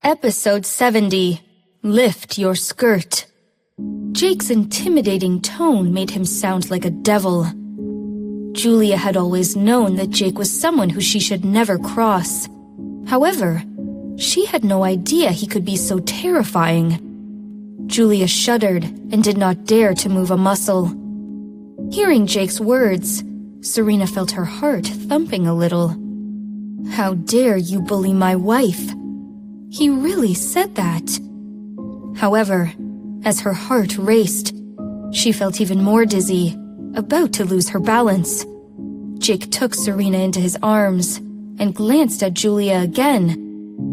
Episode 70. Lift Your Skirt. Jake's intimidating tone made him sound like a devil. Julia had always known that Jake was someone who she should never cross. However, she had no idea he could be so terrifying. Julia shuddered and did not dare to move a muscle. Hearing Jake's words, Serena felt her heart thumping a little. "How dare you bully my wife?" He really said that. However, as her heart raced, she felt even more dizzy, about to lose her balance. Jake took Serena into his arms and glanced at Julia again,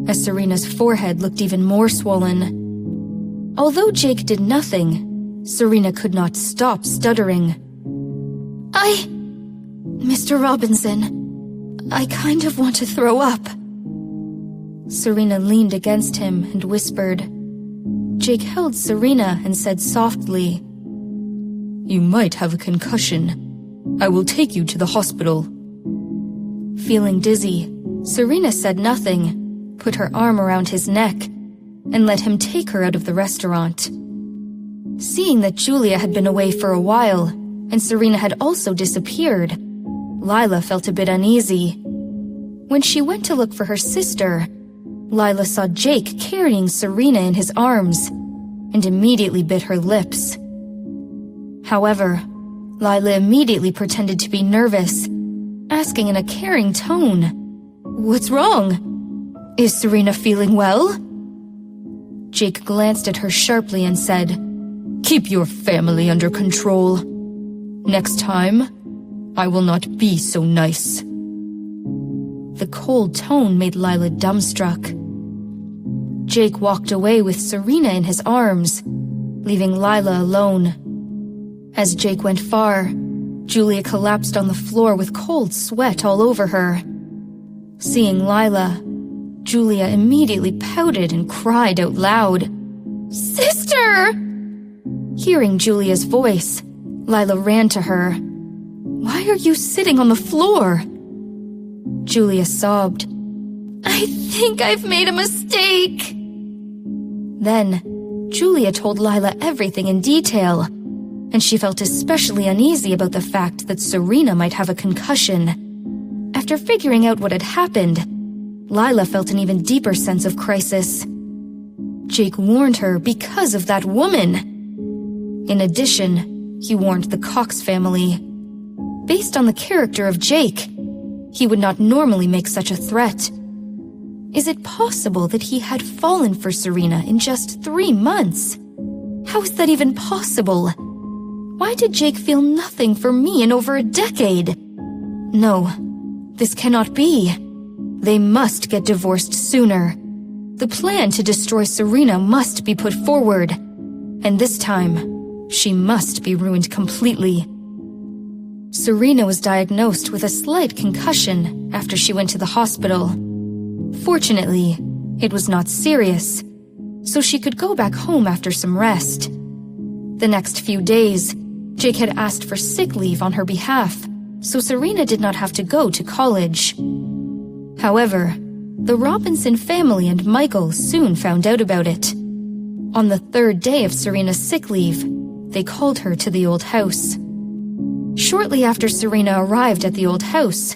as Serena's forehead looked even more swollen. Although Jake did nothing, Serena could not stop stuttering. Mr. Robinson, I kind of want to throw up." Serena leaned against him and whispered. Jake held Serena and said softly, "You might have a concussion. I will take you to the hospital." Feeling dizzy, Serena said nothing, put her arm around his neck, and let him take her out of the restaurant. Seeing that Julia had been away for a while, and Serena had also disappeared, Lila felt a bit uneasy. When she went to look for her sister, Lila saw Jake carrying Serena in his arms and immediately bit her lips. However, Lila immediately pretended to be nervous, asking in a caring tone, "What's wrong? Is Serena feeling well?" Jake glanced at her sharply and said, "Keep your family under control. Next time, I will not be so nice." The cold tone made Lila dumbstruck. Jake walked away with Serena in his arms, leaving Lila alone. As Jake went far, Julia collapsed on the floor with cold sweat all over her. Seeing Lila, Julia immediately pouted and cried out loud, "Sister!" Hearing Julia's voice, Lila ran to her. "Why are you sitting on the floor?" Julia sobbed. "I think I've made a mistake." Then, Julia told Lila everything in detail, and she felt especially uneasy about the fact that Serena might have a concussion. After figuring out what had happened, Lila felt an even deeper sense of crisis. Jake warned her because of that woman. In addition, he warned the Cox family. Based on the character of Jake, he would not normally make such a threat. Is it possible that he had fallen for Serena in just 3 months? How is that even possible? Why did Jake feel nothing for me in over a decade? No, this cannot be. They must get divorced sooner. The plan to destroy Serena must be put forward, and this time, she must be ruined completely. Serena was diagnosed with a slight concussion after she went to the hospital. Fortunately, it was not serious, so she could go back home after some rest. The next few days, Jake had asked for sick leave on her behalf, so Serena did not have to go to college. However, the Robinson family and Michael soon found out about it. On the 3rd day of Serena's sick leave, they called her to the old house. Shortly after Serena arrived at the old house,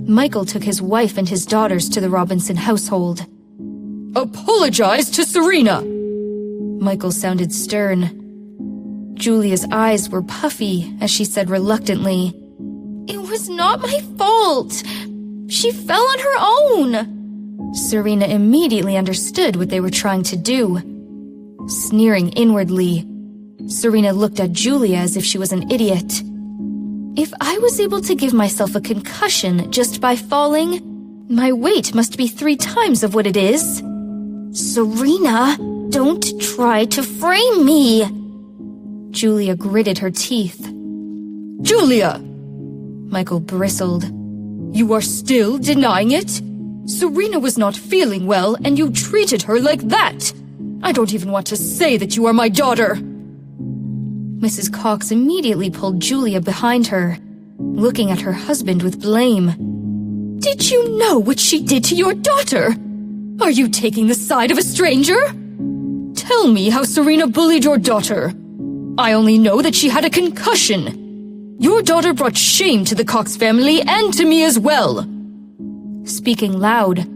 Michael took his wife and his daughters to the Robinson household. "Apologize to Serena!" Michael sounded stern. Julia's eyes were puffy as she said reluctantly, "It was not my fault. She fell on her own." Serena immediately understood what they were trying to do. Sneering inwardly, Serena looked at Julia as if she was an idiot. "If I was able to give myself a concussion just by falling, my weight must be 3 times of what it is." "Serena, don't try to frame me!" Julia gritted her teeth. "Julia!" Michael bristled. "You are still denying it? Serena was not feeling well, and you treated her like that! I don't even want to say that you are my daughter!" Mrs. Cox immediately pulled Julia behind her, looking at her husband with blame. "Did you know what she did to your daughter? Are you taking the side of a stranger? Tell me how Serena bullied your daughter. I only know that she had a concussion. Your daughter brought shame to the Cox family and to me as well. Speaking loud,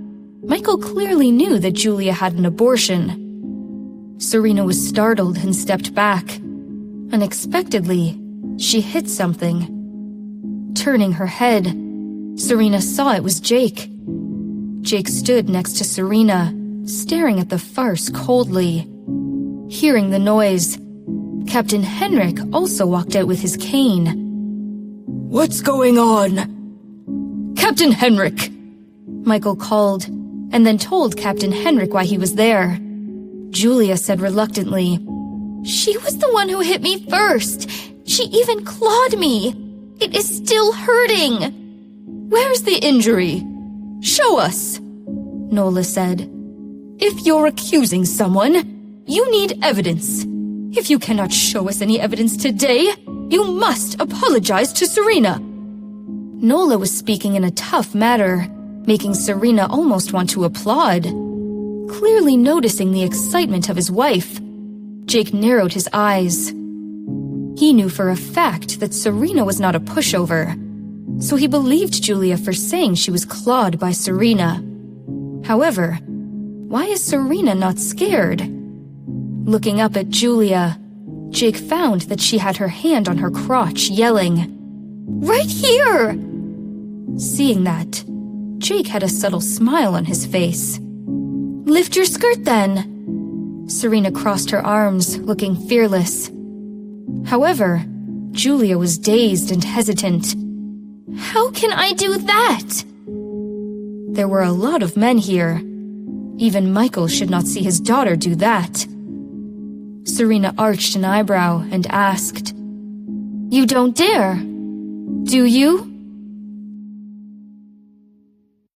Michael clearly knew that Julia had an abortion. Serena was startled and stepped back. Unexpectedly, she hit something. Turning her head, Serena saw it was Jake. Jake stood next to Serena, staring at the farce coldly. Hearing the noise, Captain Henrik also walked out with his cane. "What's going on?" "Captain Henrik!" Michael called, and then told Captain Henrik why he was there. Julia said reluctantly, "She was the one who hit me first. She even clawed me. It is still hurting." "Where's the injury? Show us," Nola said. "If you're accusing someone, you need evidence. If you cannot show us any evidence today, you must apologize to Serena." Nola was speaking in a tough manner, making Serena almost want to applaud. Clearly noticing the excitement of his wife, Jake narrowed his eyes. He knew for a fact that Serena was not a pushover, so he believed Julia for saying she was clawed by Serena. However, why is Serena not scared? Looking up at Julia, Jake found that she had her hand on her crotch, yelling, "Right here!" Seeing that, Jake had a subtle smile on his face. "Lift your skirt then." Serena crossed her arms, looking fearless. However, Julia was dazed and hesitant. "How can I do that?" There were a lot of men here. Even Michael should not see his daughter do that. Serena arched an eyebrow and asked, "You don't dare, do you?"